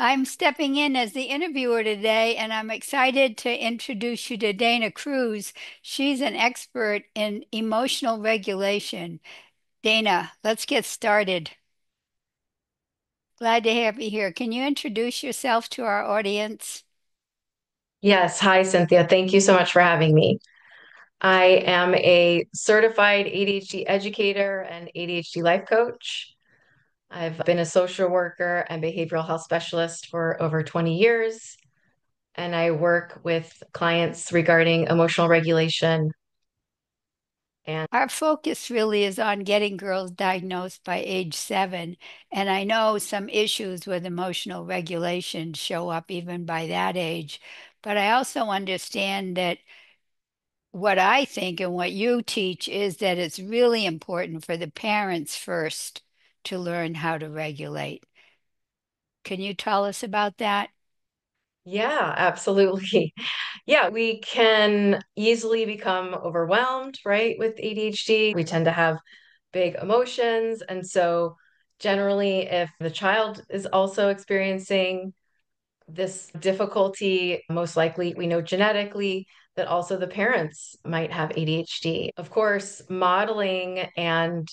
I'm stepping in as the interviewer today, and I'm excited to introduce you to Dana Cruz. She's an expert in emotional regulation. Dana, let's get started. Glad to have you here. Can you introduce yourself to our audience? Yes. Hi, Cynthia. Thank you so much for having me. I am a certified ADHD educator and ADHD life coach. I've been a social worker and behavioral health specialist for over 20 years, and I work with clients regarding emotional regulation. And Our focus really is on getting girls diagnosed by age 7, and I know some issues with emotional regulation show up even by that age. But I also understand that what I think and what you teach is that it's really important for the parents first to learn how to regulate. Can you tell us about that? yeah, absolutely. Yeah, we can easily become overwhelmed, right, with ADHD. We tend to have big emotions. And so, generally, if the child is also experiencing this difficulty, most likely we know genetically that also the parents might have ADHD. Of course, modeling and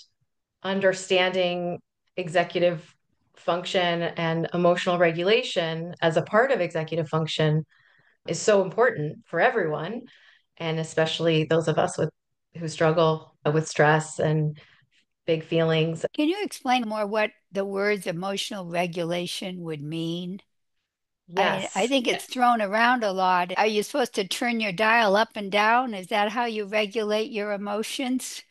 understanding executive function and emotional regulation as a part of executive function is so important for everyone, and especially those of us with who struggle with stress and big feelings. Can you explain more what the words emotional regulation would mean? I Yes. think it's thrown around a lot. Are you supposed to turn your dial up and down? Is that how you regulate your emotions?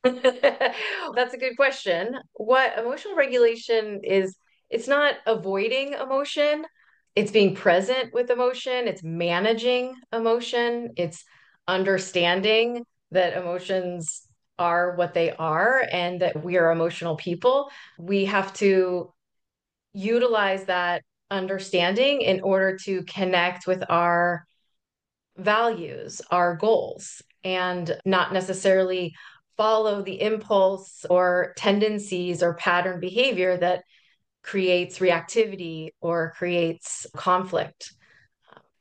That's a good question. What emotional regulation is, it's not avoiding emotion, it's being present with emotion, it's managing emotion, it's understanding that emotions are what they are and that we are emotional people. We have to utilize that understanding in order to connect with our values, our goals, and not necessarily follow the impulse or tendencies or pattern behavior that creates reactivity or creates conflict.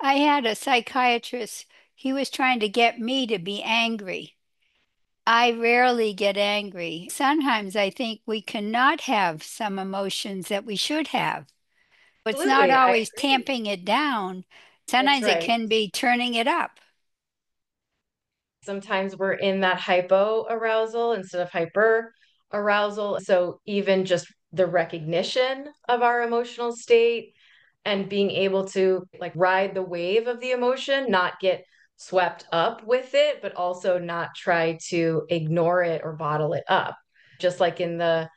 I had a psychiatrist, he was trying to get me to be angry. I rarely get angry. Sometimes I think we cannot have some emotions that we should have. It's not Absolutely, I always agree. tamping it down. That's Sometimes it right. can be turning it up. Sometimes we're in that hypo arousal instead of hyper arousal. So even just the recognition of our emotional state and being able to like ride the wave of the emotion, not get swept up with it, but also not try to ignore it or bottle it up. Just like in the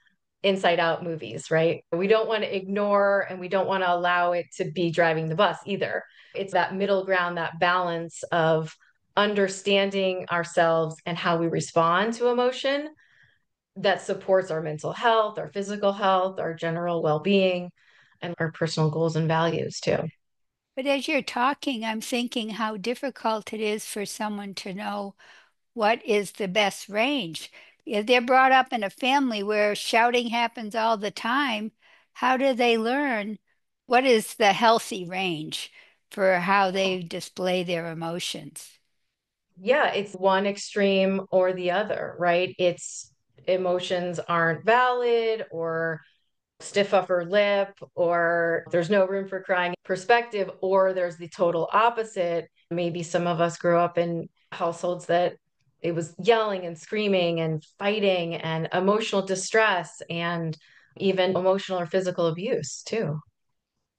Inside Out movies, right? We don't want to ignore and we don't want to allow it to be driving the bus either. It's that middle ground, that balance of understanding ourselves and how we respond to emotion that supports our mental health, our physical health, our general well being, and our personal goals and values too. But as you're talking, I'm thinking how difficult it is for someone to know what is the best range. If they're brought up in a family where shouting happens all the time, how do they learn what is the healthy range for how they display their emotions? Yeah, it's one extreme or the other, right? It's emotions aren't valid or stiff upper lip or there's no room for crying perspective, or there's the total opposite. Maybe some of us grew up in households that it was yelling and screaming and fighting and emotional distress and even emotional or physical abuse too.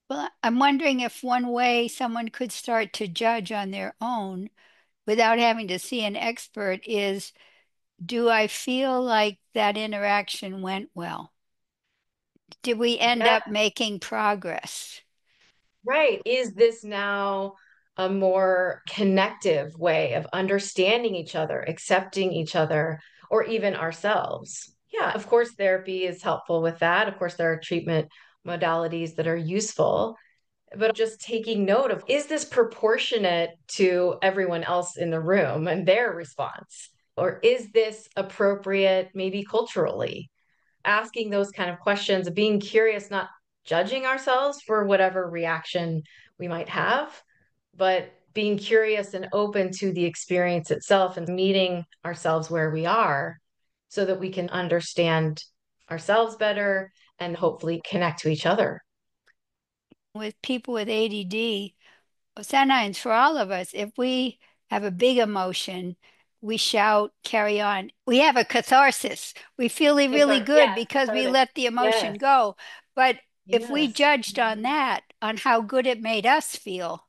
Well, I'm wondering if one way someone could start to judge on their own without having to see an expert is, do I feel like that interaction went well? Did we end Yeah, up making progress? right. Is this now a more connective way of understanding each other, accepting each other, or even ourselves? Yeah, of course, therapy is helpful with that. Of course, there are treatment modalities that are useful, but just taking note of, is this proportionate to everyone else in the room and their response? Or is this appropriate maybe culturally? Asking those kind of questions, being curious, not judging ourselves for whatever reaction we might have, but being curious and open to the experience itself and meeting ourselves where we are so that we can understand ourselves better and hopefully connect to each other. With people with ADD, sometimes for all of us, if we have a big emotion, we shout, carry on. We have a catharsis. We feel really good Yes, because we cathartic. let the emotion Yes, go. But if we yes. judged on that, on how good it made us feel,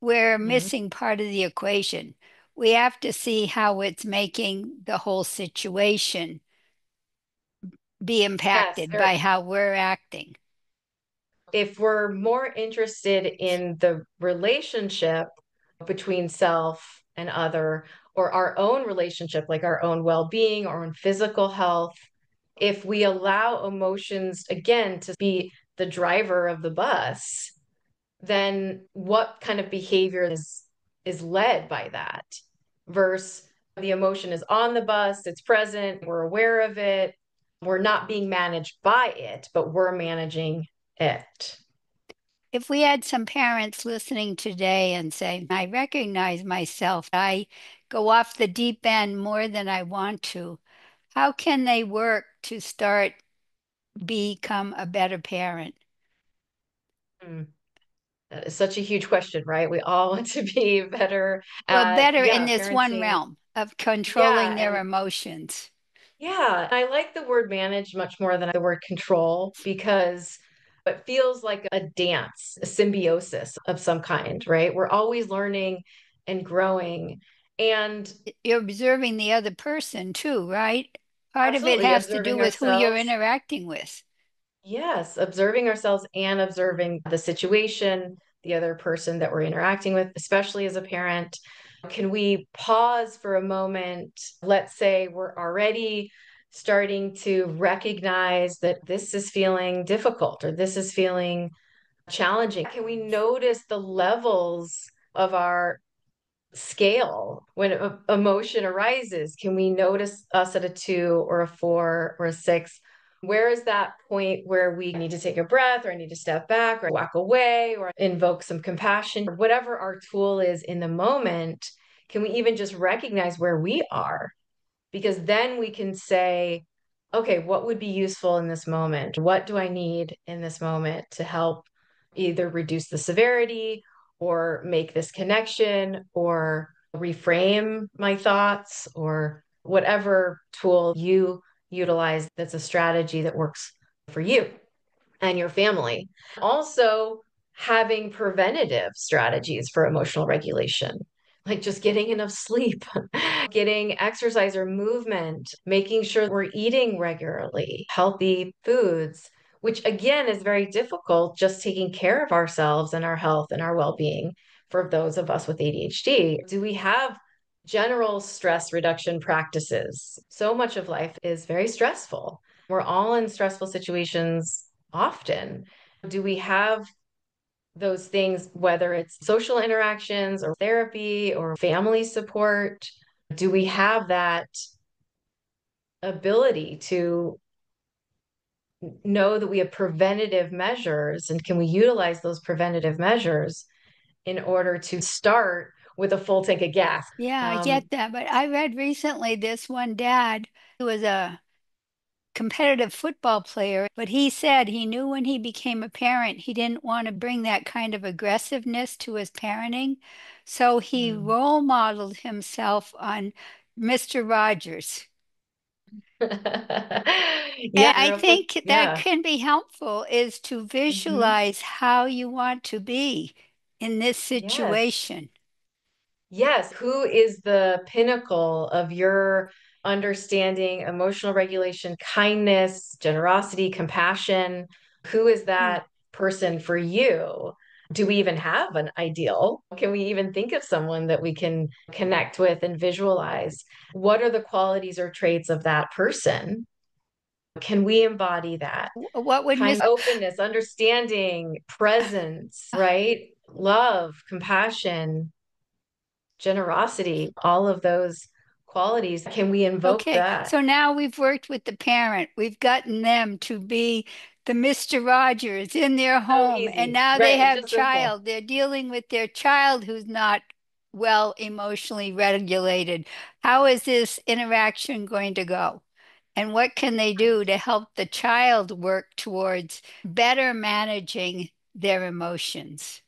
we're Mhm. missing part of the equation. We have to see how it's making the whole situation be Yes, impacted very. by how we're acting. If we're more interested in the relationship between self and other, or our own relationship, like our own well being, our own physical health, if we allow emotions again to be the driver of the bus, then what kind of behavior is led by that versus the emotion is on the bus, it's present, we're aware of it, we're not being managed by it, but we're managing it. If we had some parents listening today and say, I recognize myself, I go off the deep end more than I want to, how can they work to start become a better parent? Mm. That is such a huge question, right? We all want to be better Well, at, better in yeah, this one parenting. realm of controlling Yeah. their And emotions. yeah, I like the word manage much more than the word control because it feels like a dance, a symbiosis of some kind, right? We're always learning and growing. And You're observing the other person too, right? Part of it absolutely has to do observing with who you're ourselves. interacting with. Yes, observing ourselves and observing the situation, the other person that we're interacting with, especially as a parent. Can we pause for a moment? Let's say we're already starting to recognize that this is feeling difficult or this is feeling challenging. Can we notice the levels of our scale when emotion arises? Can we notice us at a 2 or a 4 or a 6? Where is that point where we need to take a breath or I need to step back or walk away or invoke some compassion? Whatever our tool is in the moment, can we even just recognize where we are? Because then we can say, okay, what would be useful in this moment? What do I need in this moment to help either reduce the severity or make this connection or reframe my thoughts or whatever tool you utilize that's a strategy that works for you and your family. Also, having preventative strategies for emotional regulation, like just getting enough sleep, getting exercise or movement, making sure we're eating regularly, healthy foods, which again is very difficult just taking care of ourselves and our health and our well being for those of us with ADHD. Do we have general stress reduction practices? So much of life is very stressful. We're all in stressful situations often. Do we have those things, whether it's social interactions or therapy or family support? Do we have that ability to know that we have preventative measures and can we utilize those preventative measures in order to start with a full tank of gas? Yeah, I Um, get that. But I read recently this one dad who was a competitive football player, but he said he knew when he became a parent, he didn't want to bring that kind of aggressiveness to his parenting. So he mm. role modeled himself on Mr. Rogers. Yeah, And I I grew up with, think that yeah. can be helpful is to Mhm. visualize how you want to be in this Yes. situation. Yes, who is the pinnacle of your understanding, emotional regulation, kindness, generosity, compassion? Who is that person for you? Do we even have an ideal? Can we even think of someone that we can connect with and visualize? What are the qualities or traits of that person? Can we embody that? What would Kind Miss openness, understanding, presence, right? Love, compassion, generosity, all of those qualities. Can we invoke Okay, that? so now we've worked with the parent. We've gotten them to be the Mr. Rogers in their So home, and easy, now they right? It's have just simple. child. They're dealing with their child who's not well emotionally regulated. How is this interaction going to go? And what can they do to help the child work towards better managing their emotions?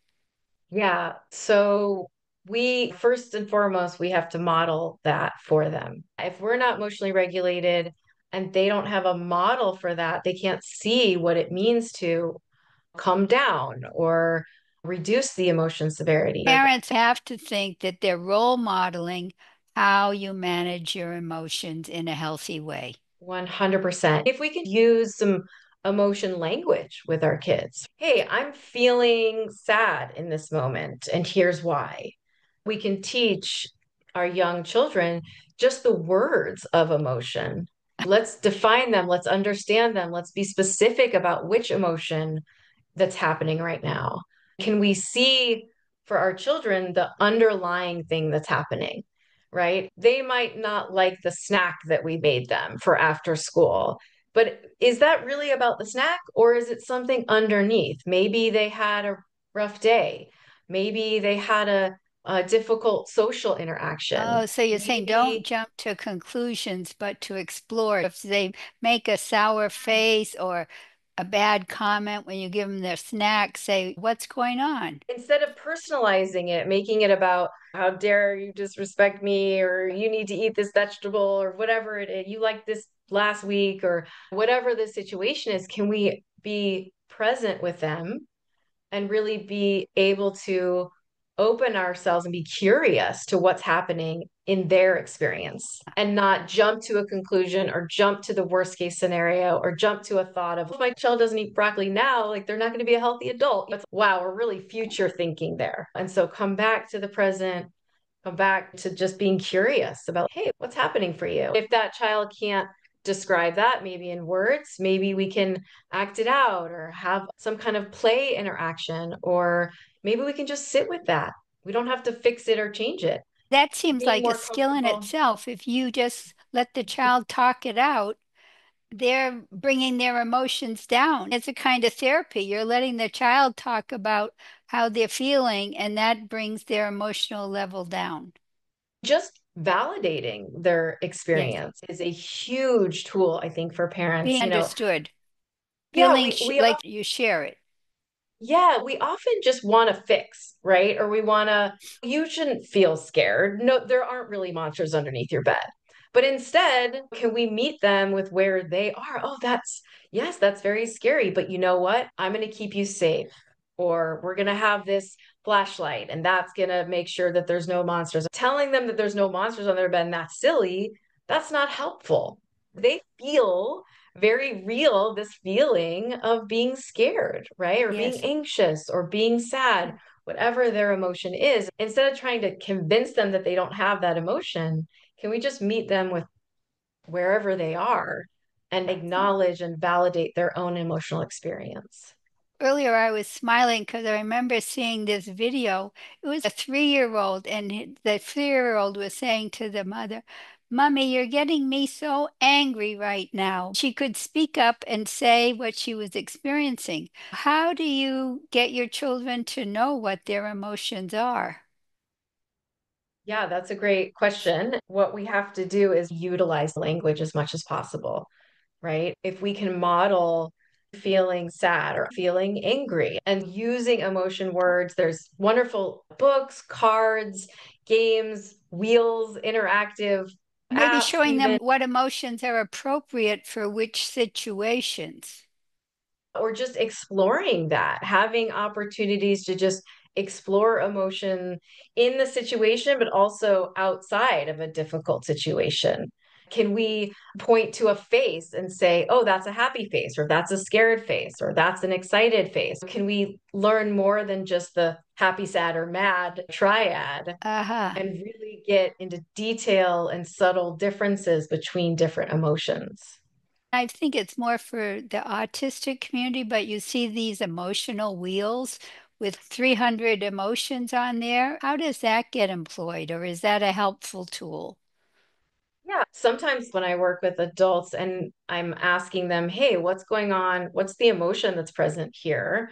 Yeah. So we first and foremost, we have to model that for them. If we're not emotionally regulated and they don't have a model for that, they can't see what it means to calm down or reduce the emotion severity. Parents have to think that they're role modeling how you manage your emotions in a healthy way. 100%. If we could use some emotion language with our kids. Hey, I'm feeling sad in this moment, and here's why. We can teach our young children just the words of emotion. Let's define them, let's understand them, let's be specific about which emotion that's happening right now. Can we see for our children the underlying thing that's happening? Right? They might not like the snack that we made them for after school, but is that really about the snack or is it something underneath? Maybe they had a rough day. Maybe they had a difficult social interaction. Oh, so you're saying don't Maybe jump to conclusions, but to explore. If they make a sour face or a bad comment when you give them their snack, say, what's going on? instead of personalizing it, making it about how dare you disrespect me, or you need to eat this vegetable, or whatever it is, you like this last week, or whatever the situation is, can we be present with them and really be able to open ourselves and be curious to what's happening in their experience and not jump to a conclusion or jump to the worst case scenario or jump to a thought of if my child doesn't eat broccoli now, like they're not going to be a healthy adult. It's, wow, we're really future thinking there. And so come back to the present, come back to just being curious about, hey, what's happening for you? If that child can't describe that, maybe in words, maybe we can act it out or have some kind of play interaction, or maybe we can just sit with that. We don't have to fix it or change it. That seems Being like a more skill in comfortable. itself. If you just let the child talk it out, they're bringing their emotions down. It's a kind of therapy. You're letting the child talk about how they're feeling, and that brings their emotional level down. Just validating their Yes. experience is a huge tool, I think, for parents. Being understood, Yeah, feeling like you share it. yeah, we often just want to fix, right? Or we want to, you shouldn't feel scared. No, there aren't really monsters underneath your bed. But instead, can we meet them with where they are? Oh, yes, that's very scary. But you know what? I'm going to keep you safe. Or we're going to have this flashlight, and that's going to make sure that there's no monsters. Telling them that there's no monsters on their bed and that's silly, that's not helpful. They feel very real, this feeling of being scared, right? Or being Yes. anxious or being sad, whatever their emotion is. Instead of trying to convince them that they don't have that emotion, can we just meet them with wherever they are and acknowledge and validate their own emotional experience? Earlier, I was smiling because I remember seeing this video. It was a 3-year-old, and the 3-year-old was saying to the mother, Mommy, you're getting me so angry right now. She could speak up and say what she was experiencing. How do you get your children to know what their emotions are? Yeah, that's a great question. What we have to do is utilize language as much as possible, right? If we can model feeling sad or feeling angry and using emotion words, there's wonderful books, cards, games, wheels, interactive Maybe apps, showing them even, what emotions are appropriate for which situations. or just exploring that, having opportunities to just explore emotion in the situation, but also outside of a difficult situation. Can we point to a face and say, oh, that's a happy face, or that's a scared face, or that's an excited face? Can we learn more than just the happy, sad, or mad triad Uh-huh. and really get into detail and subtle differences between different emotions? I think it's more for the autistic community, but you see these emotional wheels with 300 emotions on there. How does that get employed, or is that a helpful tool? Yeah, sometimes when I work with adults and I'm asking them, hey, what's going on? What's the emotion that's present here?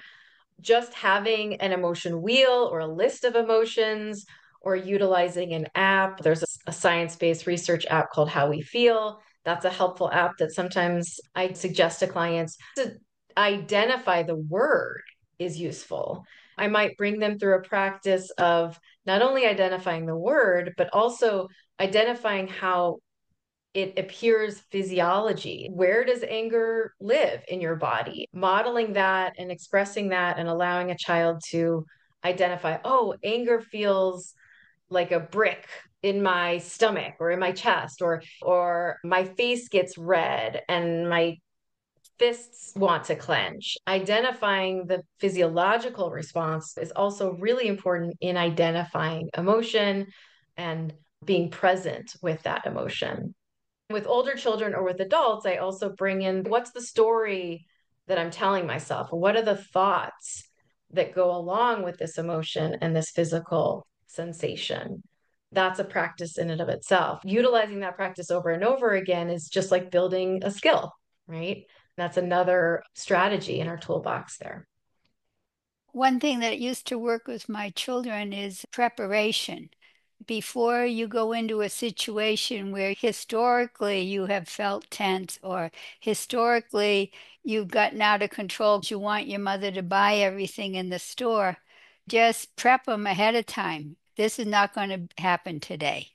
Just having an emotion wheel or a list of emotions or utilizing an app. There's a science-based research app called How We Feel. That's a helpful app that sometimes I suggest to clients to identify the word is useful. I might bring them through a practice of not only identifying the word, but also identifying how it appears physiology. Where does anger live in your body? Modeling that and expressing that and allowing a child to identify, oh, anger feels like a brick in my stomach or in my chest, or my face gets red and my fists want to clench. Identifying the physiological response is also really important in identifying emotion and being present with that emotion. With older children or with adults, I also bring in what's the story that I'm telling myself? What are the thoughts that go along with this emotion and this physical sensation? That's a practice in and of itself. Utilizing that practice over and over again is just like building a skill, right? That's another strategy in our toolbox there. One thing that used to work with my children is preparation. Before you go into a situation where historically you have felt tense or historically you've gotten out of control, you want your mother to buy everything in the store, just prep them ahead of time. This is not going to happen today.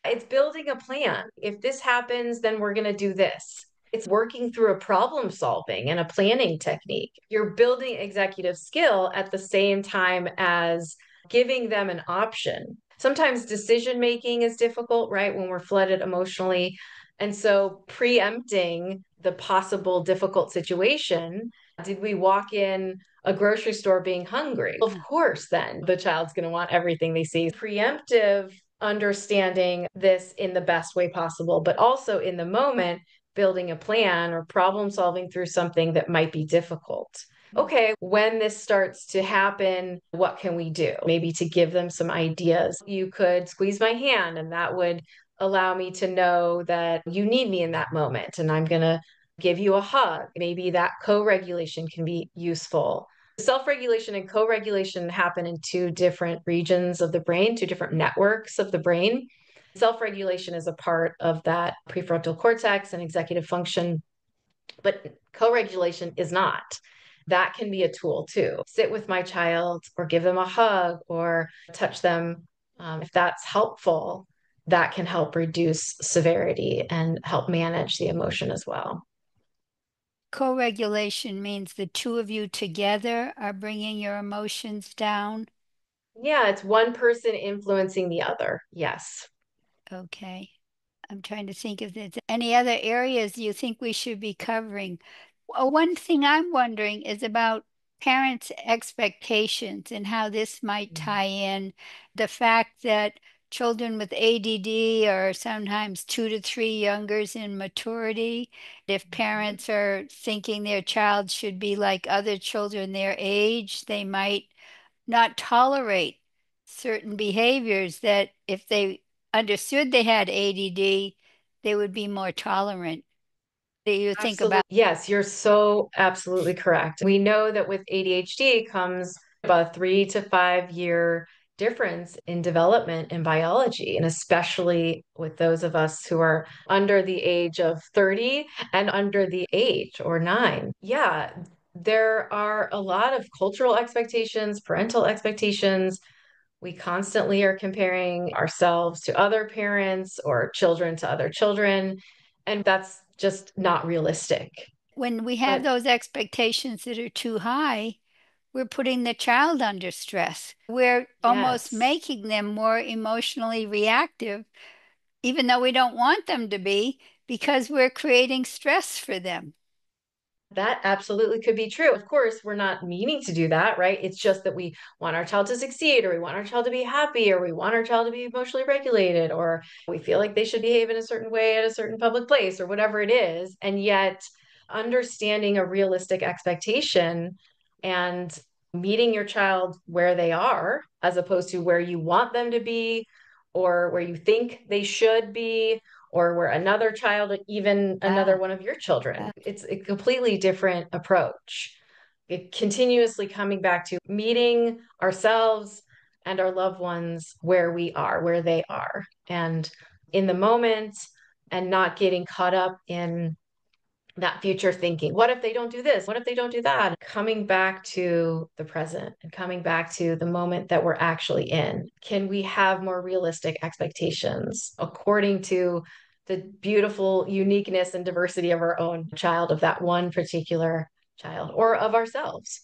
It's building a plan. If this happens, then we're going to do this. It's working through a problem solving and a planning technique. You're building executive skill at the same time as giving them an option. Sometimes decision making is difficult, right? When we're flooded emotionally. And so preempting the possible difficult situation. Did we walk in a grocery store being hungry? Of course, then the child's going to want everything they see. Preemptive understanding this in the best way possible, but also in the moment, building a plan or problem solving through something that might be difficult. Okay, when this starts to happen, what can we do? Maybe to give them some ideas. You could squeeze my hand, and that would allow me to know that you need me in that moment, and I'm going to give you a hug. Maybe that co regulation can be useful. Self regulation and co regulation happen in two different regions of the brain, two different networks of the brain. Self regulation is a part of that prefrontal cortex and executive function, but co regulation is not. That can be a tool too. Sit with my child or give them a hug or touch them. If that's helpful, that can help reduce severity and help manage the emotion as well. Co-regulation means the two of you together are bringing your emotions down. Yeah, it's one person influencing the other. Yes. Okay. I'm trying to think if there's any other areas you think we should be covering. One thing I'm wondering is about parents' expectations and how this might tie in. The fact that children with ADD are sometimes 2 to 3 youngers in maturity. If Mhm. parents are thinking their child should be like other children their age, they might not tolerate certain behaviors that if they understood they had ADD, they would be more tolerant. Do you think Absolutely. about? Yes, you're so absolutely correct. We know that with ADHD comes about a 3 to 5 year difference in development in biology, and especially with those of us who are under the age of 30 and under the age or 9. Yeah, there are a lot of cultural expectations, parental expectations. We constantly are comparing ourselves to other parents or children to other children, and that's just not realistic. When we have But those expectations that are too high, we're putting the child under stress. We're almost yes, making them more emotionally reactive, even though we don't want them to be, because we're creating stress for them. that absolutely could be true. Of course, we're not meaning to do that, right? It's just that we want our child to succeed, or we want our child to be happy, or we want our child to be emotionally regulated, or we feel like they should behave in a certain way at a certain public place, or whatever it is. And yet, understanding a realistic expectation and meeting your child where they are, as opposed to where you want them to be, or where you think they should be, or we're another child, even another Ah, one of your children. It's a completely different approach. It continuously coming back to meeting ourselves and our loved ones where we are, where they are, and in the moment, and not getting caught up in that future thinking. What if they don't do this? What if they don't do that? Coming back to the present and coming back to the moment that we're actually in. Can we have more realistic expectations according to the beautiful uniqueness and diversity of our own child, of that one particular child, or of ourselves?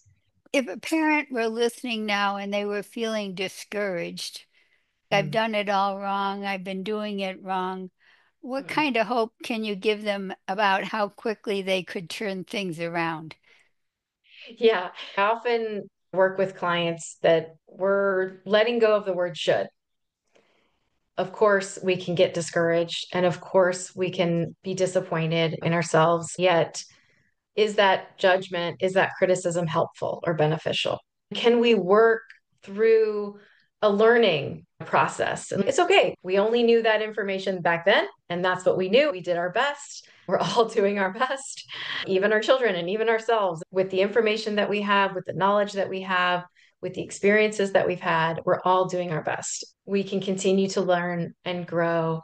if a parent were listening now and they were feeling discouraged, I've Mm. done it all wrong, I've been doing it wrong, what Mm. kind of hope can you give them about how quickly they could turn things around? Yeah, I often work with clients that we're letting go of the word should. Of course, we can get discouraged, and of course, we can be disappointed in ourselves. Yet, is that judgment, is that criticism helpful or beneficial? Can we work through a learning process? And it's okay. We only knew that information back then, and that's what we knew. We did our best. We're all doing our best, even our children and even ourselves, with the information that we have, with the knowledge that we have, with the experiences that we've had. We're all doing our best. We can continue to learn and grow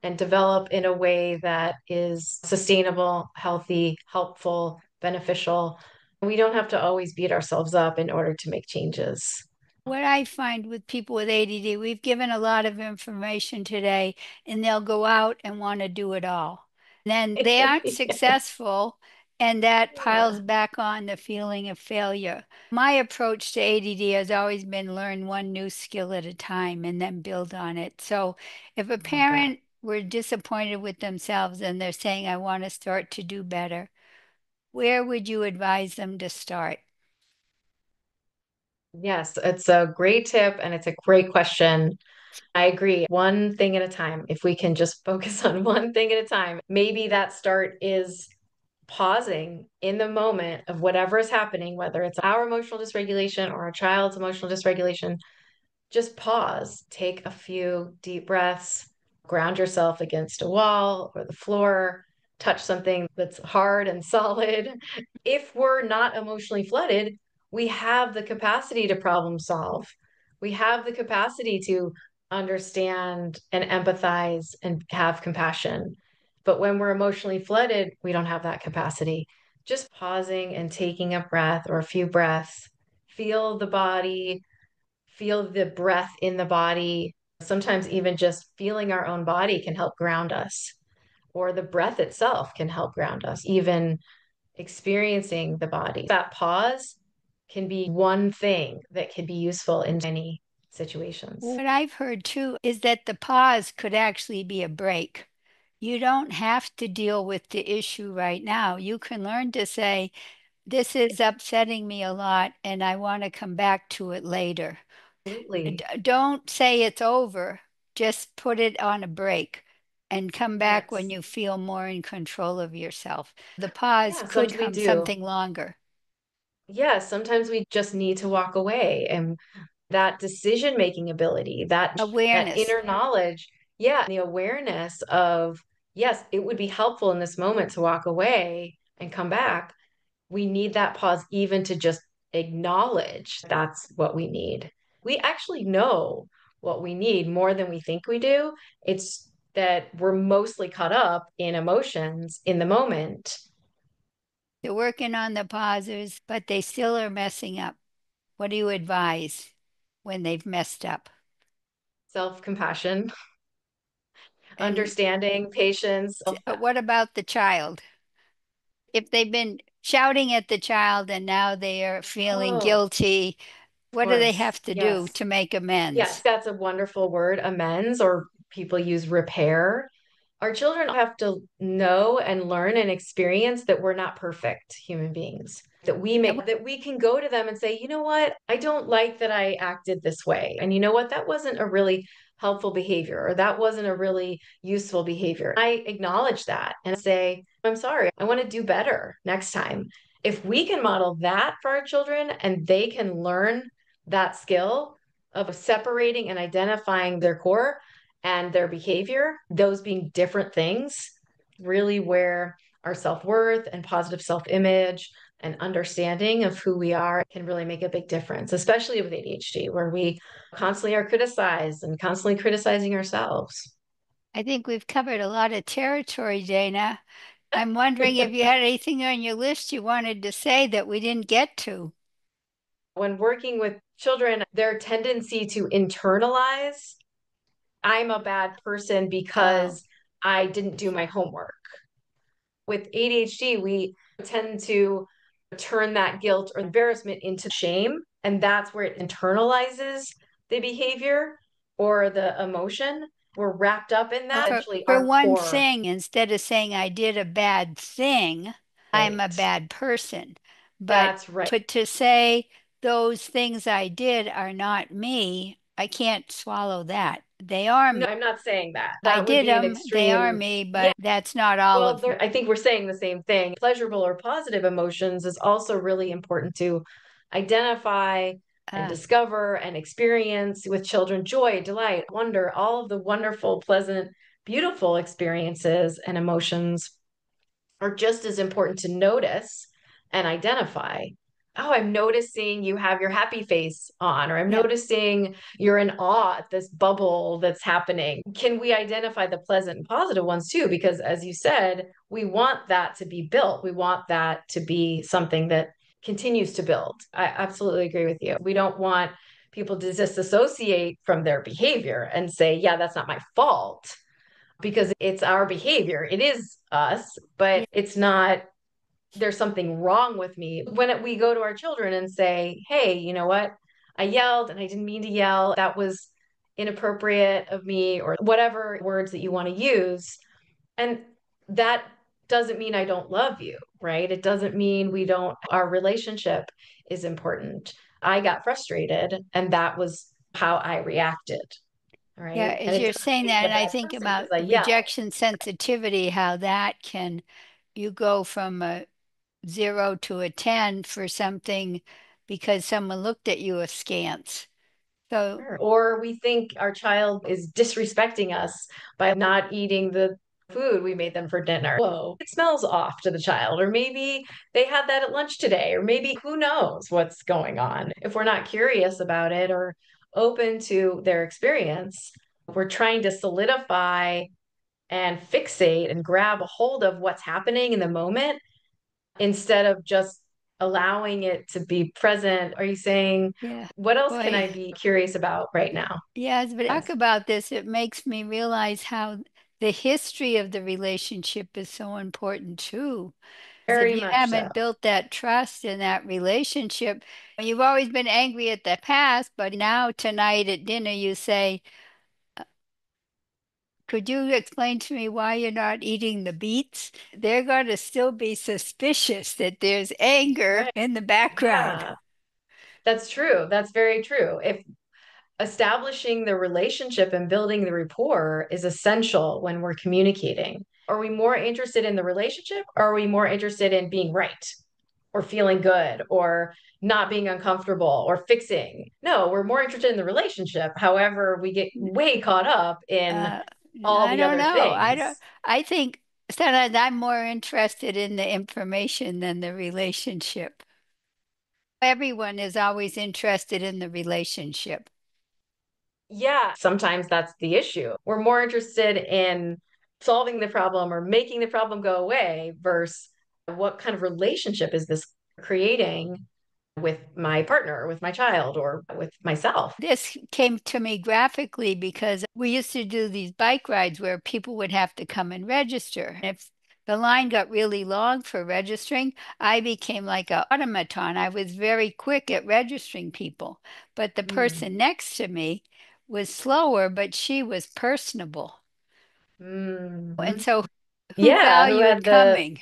and develop in a way that is sustainable, healthy, helpful, beneficial. We don't have to always beat ourselves up in order to make changes. What I find with people with ADD, we've given a lot of information today, and they'll go out and want to do it all. And then they aren't successful, and that piles Yeah. back on the feeling of failure. My approach to ADD has always been learn one new skill at a time and then build on it. So if a Love that. parent were disappointed with themselves and they're saying, I want to start to do better, where would you advise them to start? Yes, it's a great tip and it's a great question. I agree. One thing at a time. If we can just focus on one thing at a time, maybe that start is pausing in the moment of whatever is happening, whether it's our emotional dysregulation or a child's emotional dysregulation. Just pause, take a few deep breaths, ground yourself against a wall or the floor, touch something that's hard and solid. If we're not emotionally flooded, we have the capacity to problem solve. We have the capacity to understand and empathize and have compassion. But when we're emotionally flooded, we don't have that capacity. Just pausing and taking a breath or a few breaths, feel the body, feel the breath in the body. Sometimes even just feeling our own body can help ground us, or the breath itself can help ground us, even experiencing the body. That pause can be one thing that can be useful in many situations. What I've heard too is that the pause could actually be a break. You don't have to deal with the issue right now. You can learn to say, this is upsetting me a lot, and I want to come back to it later. Absolutely. Don't say it's over. Just put it on a break and come back when Yes. you feel more in control of yourself. The pause Yeah, could sometimes we come do. something longer. Yeah, sometimes we just need to walk away, and that decision making ability, that Awareness. inner knowledge, yeah, the awareness of, yes, it would be helpful in this moment to walk away and come back. We need that pause even to just acknowledge that's what we need. We actually know what we need more than we think we do. It's that we're mostly caught up in emotions in the moment. They're working on the pauses, but they still are messing up. What do you advise when they've messed up? Self-compassion, And understanding, patience. what about the child? If they've been shouting at the child and now they are feeling Oh, guilty, of what do they course. have to do Yes. to make Yes, amends? that's a wonderful word, amends, or people use repair. Our children have to know and learn and experience that we're not perfect human beings, that we can go to them and say, you know what, I don't like that I acted this way. And you know what, that wasn't a really helpful behavior, or that wasn't a really useful behavior. I acknowledge that and say, I'm sorry, I want to do better next time. If we can model that for our children and they can learn that skill of separating and identifying their core, and their behavior, those being different things, really where our self-worth and positive self-image and understanding of who we are can really make a big difference, especially with ADHD, where we constantly are criticized and constantly criticizing ourselves. I think we've covered a lot of territory, Dana. I'm wondering if you had anything on your list you wanted to say that we didn't get to. When working with children, their tendency to internalize, I'm a bad person Oh, because I didn't do my homework. With ADHD, we tend to turn that guilt or embarrassment into shame, and that's where it internalizes the behavior or the emotion. We're wrapped up in that. Actually, for our one core, thing, instead of saying I did a bad thing, I'm a right? bad person. But That's right. to say those things I did are not me, I can't swallow that. They are No, me. I'm not saying that. I That would did be an them, they are extreme. me, Yeah. but that's not all Well, of me. I think we're saying the same thing. Pleasurable or positive emotions is also really important to identify and Uh, discover and experience with children joy, delight, wonder, all of the wonderful, pleasant, beautiful experiences and emotions are just as important to notice and identify. Oh, I'm noticing you have your happy face on, or I'm yeah, noticing you're in awe at this bubble that's happening. Can we identify the pleasant and positive ones too? Because as you said, we want that to be built. We want that to be something that continues to build. I absolutely agree with you. We don't want people to disassociate from their behavior and say, yeah, that's not my fault because it's our behavior. It is us, yeah, but it's not, there's something wrong with me. We go to our children and say, hey, you know what? I yelled and I didn't mean to yell. That was inappropriate of me, or whatever words that you want to use. And that doesn't mean I don't love you, right? It doesn't mean we don't, our relationship is important. I got frustrated and that was how I reacted, yeah. right? And As it you're doesn't saying make that, me a and I bad think person because about I yelled. rejection sensitivity, how that can, you go from a 0 to a 10 for something because someone looked at you askance. So, Sure. Or we think our child is disrespecting us by not eating the food we made them for dinner. Whoa, it smells off to the child. Or maybe they had that at lunch today. Or maybe who knows what's going on. If we're not curious about it or open to their experience, we're trying to solidify and fixate and grab a hold of what's happening in the moment instead of just allowing it to be present. Are you saying, yeah, what else can boy, I be curious about right now? yes, but talk Yes, about this, it makes me realize how the history of the relationship is so important too. If very you much so. haven't built that trust in that relationship, you've always been angry at the past, but now tonight at dinner you say, could you explain to me why you're not eating the beets? They're going to still be suspicious that there's anger Right. in the background. Yeah, that's true. That's very true. If establishing the relationship and building the rapport is essential when we're communicating. Are we more interested in the relationship or are we more interested in being right or feeling good or not being uncomfortable or fixing? No, we're more interested in the relationship. However, we get way caught up in Uh, all I the don't other know. I things. don't, I think sometimes I'm more interested in the information than the relationship. Everyone is always interested in the relationship. Yeah, sometimes that's the issue. We're more interested in solving the problem or making the problem go away versus what kind of relationship is this creating with my partner, or with my child, or with myself. This came to me graphically because we used to do these bike rides where people would have to come and register. If the line got really long for registering, I became like an automaton. I was very quick at registering people. But the Mm. person next to me was slower, but she was personable. And Mhm. so who Yeah, who valued had the coming?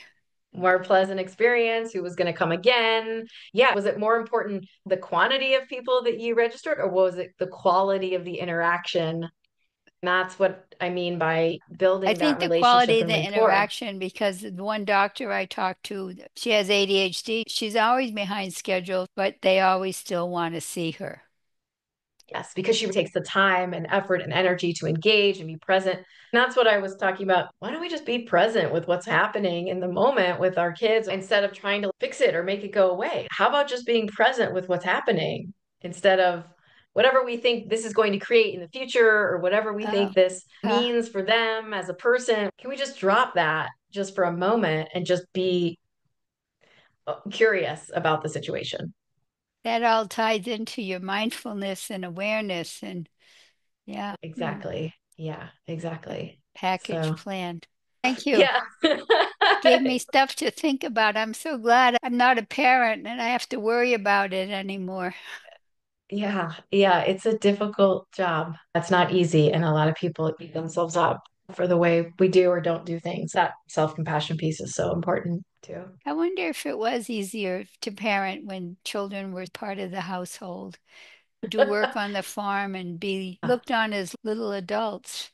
more pleasant experience, who was going to come again. Yeah, was it more important the quantity of people that you registered, or was it the quality of the interaction? And that's what I mean by I building that think the relationship quality of and the rapport. interaction, because the one doctor I talked to, she has ADHD. She's always behind schedule, but they always still want to see her. Yes, because she takes the time and effort and energy to engage and be present. And that's what I was talking about. Why don't we just be present with what's happening in the moment with our kids instead of trying to fix it or make it go away? How about just being present with what's happening instead of whatever we think this is going to create in the future or whatever we Uh, think this uh, means for them as a person? Can we just drop that just for a moment and just be curious about the situation? that all ties into your mindfulness and awareness and yeah, Exactly. Yeah, exactly. package So, plan. Thank you. yeah. Gave me stuff to think about. I'm so glad I'm not a parent and I have to worry about it anymore. Yeah, yeah, it's a difficult job. That's not easy. And a lot of people beat themselves up for the way we do or don't do things. That self-compassion piece is so important too. I wonder if it was easier to parent when children were part of the household, do work on the farm and be looked on as little adults.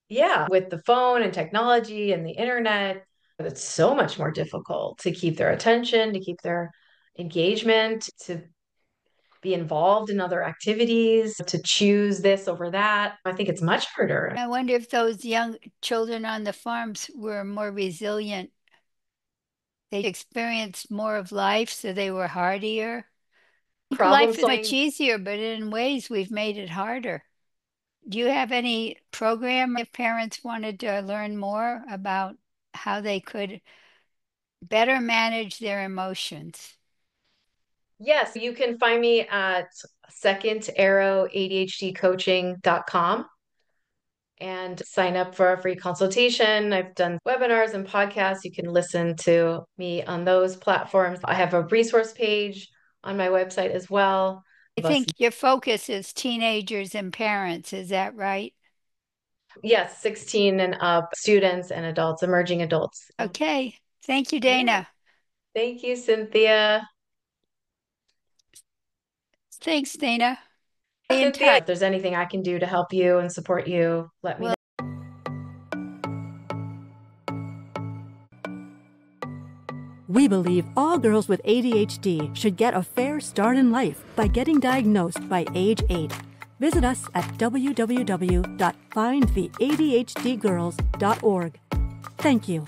Yeah, with the phone and technology and the internet, it's so much more difficult to keep their attention, to keep their engagement, to be involved in other activities, to choose this over that. I think it's much harder. I wonder if those young children on the farms were more resilient. They experienced more of life, so they were hardier. I think Problem life is much solving. easier, but in ways we've made it harder. Do you have any program if parents wanted to learn more about how they could better manage their emotions? Yes, you can find me at secondarrowADHDcoaching.com and sign up for a free consultation. I've done webinars and podcasts. You can listen to me on those platforms. I have a resource page on my website as well. I think your focus is teenagers and parents, is that right? Yes, 16 and up students and adults, emerging adults. Okay. Thank you, Yeah. Dana. Thank you, Cynthia. Thanks, Dana. Stay in Cynthia, touch. if there's anything I can do to help you and support you, let me know. Well, We believe all girls with ADHD should get a fair start in life by getting diagnosed by age 8. Visit us at www.findtheadhdgirls.org. Thank you.